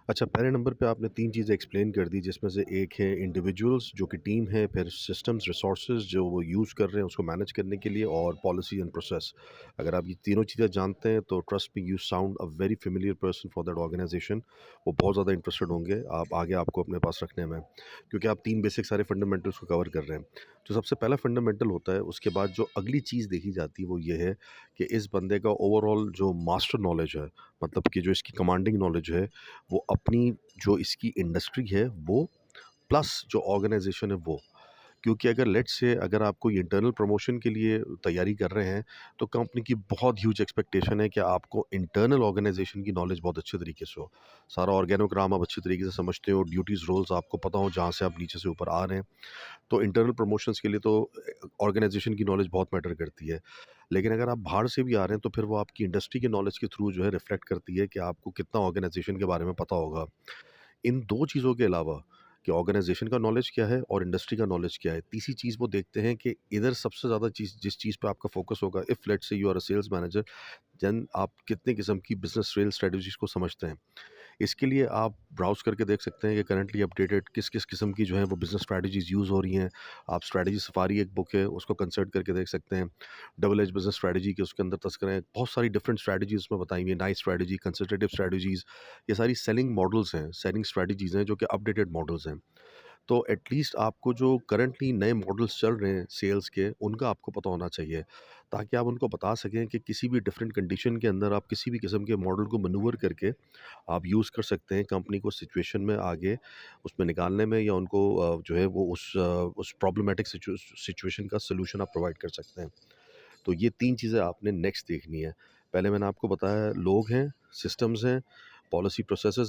अच्छा, पहले नंबर पे आपने 3 चीज़ें एक्सप्लेन कर दी, जिसमें से एक है इंडिविजुअल्स जो कि टीम है, फिर सिस्टम्स, रिसोर्सेज़ जो वो यूज़ कर रहे हैं उसको मैनेज करने के लिए, और पॉलिसी एंड प्रोसेस। अगर आप ये तीनों चीज़ें जानते हैं तो trust me, you sound a very familiar person for that organisation. वो बहुत ज़्यादा इंटरेस्टेड होंगे आप आगे आपको अपने पास रखने में, क्योंकि आप 3 बेसिक सारे फंडामेंटल्स को कवर कर रहे हैं। जो सबसे पहला फंडामेंटल होता है, उसके बाद जो अगली चीज़ देखी जाती है वो ये है कि इस बंदे का ओवरऑल जो मास्टर नॉलेज है, मतलब कि जो इसकी कमांडिंग नॉलेज है, वो अपनी जो इसकी इंडस्ट्री है वो, प्लस जो ऑर्गेनाइजेशन है वो। क्योंकि अगर लेट्स से अगर आप कोई इंटरनल प्रमोशन के लिए तैयारी कर रहे हैं, तो कंपनी की बहुत ह्यूज एक्सपेक्टेशन है कि आपको इंटरनल ऑर्गेनाइजेशन की नॉलेज बहुत अच्छे तरीके से हो। सारा ऑर्गेनोग्राम आप अच्छे तरीके से समझते हो, ड्यूटीज रोल्स आपको पता हो जहाँ से आप नीचे से ऊपर आ रहे हैं। तो इंटरनल प्रमोशंस के लिए तो ऑर्गेनाइजेशन की नॉलेज बहुत मैटर करती है। लेकिन अगर आप बाहर से भी आ रहे हैं तो फिर वो आपकी इंडस्ट्री के नॉलेज के थ्रू जो है रिफ्लेक्ट करती है कि आपको कितना ऑर्गेनाइजेशन के बारे में पता होगा। इन 2 चीज़ों के अलावा कि ऑर्गेनाइज़ेशन का नॉलेज क्या है और इंडस्ट्री का नॉलेज क्या है, तीसरी चीज़ वो देखते हैं कि इधर सबसे ज़्यादा चीज़ जिस चीज़ पे आपका फ़ोकस होगा, if let's say you are a sales manager, then आप कितने किस्म की बिज़नेस सेल्स स्ट्रैटेजीज़ को समझते हैं। इसके लिए आप ब्राउज़ करके देख सकते हैं कि करंटली अपडेटेड किस-किस किस्म की जो है वो बिज़नेस स्ट्रैटेजीज़ यूज़ हो रही हैं। आप स्ट्रैटेजी सफारी एक बुक है, उसको कंसल्ट करके देख सकते हैं। डबल एज बिज़नेस स्ट्रैटेजी के उसके अंदर तस्करें बहुत सारी डिफरेंट स्ट्रैटेजीज़ उसमें बताई हुई है, नाइस स्ट्रैटेजी, कंसल्टेटिव स्ट्रैटेजीज़, ये सारी सेलिंग मॉडल्स हैं, सेलिंग स्ट्रैटेजीज़ हैं जो कि अपडेटेड मॉडल्स हैं। तो एटलीस्ट आपको जो करंटली नए मॉडल्स चल रहे हैं सेल्स के, उनका आपको पता होना चाहिए, ताकि आप उनको बता सकें कि किसी भी डिफरेंट कंडीशन के अंदर आप किसी भी किस्म के मॉडल को मैन्यूवर करके आप यूज़ कर सकते हैं कंपनी को सिचुएशन में आगे उसमें निकालने में, या उनको जो है वो उस प्रॉब्लमैटिक सिचुएशन का सॉल्यूशन आप प्रोवाइड कर सकते हैं। तो ये 3 चीज़ें आपने नेक्स्ट देखनी है। पहले मैंने आपको बताया लोग हैं, सिस्टम्स हैं, पॉलिसी प्रोसेसेस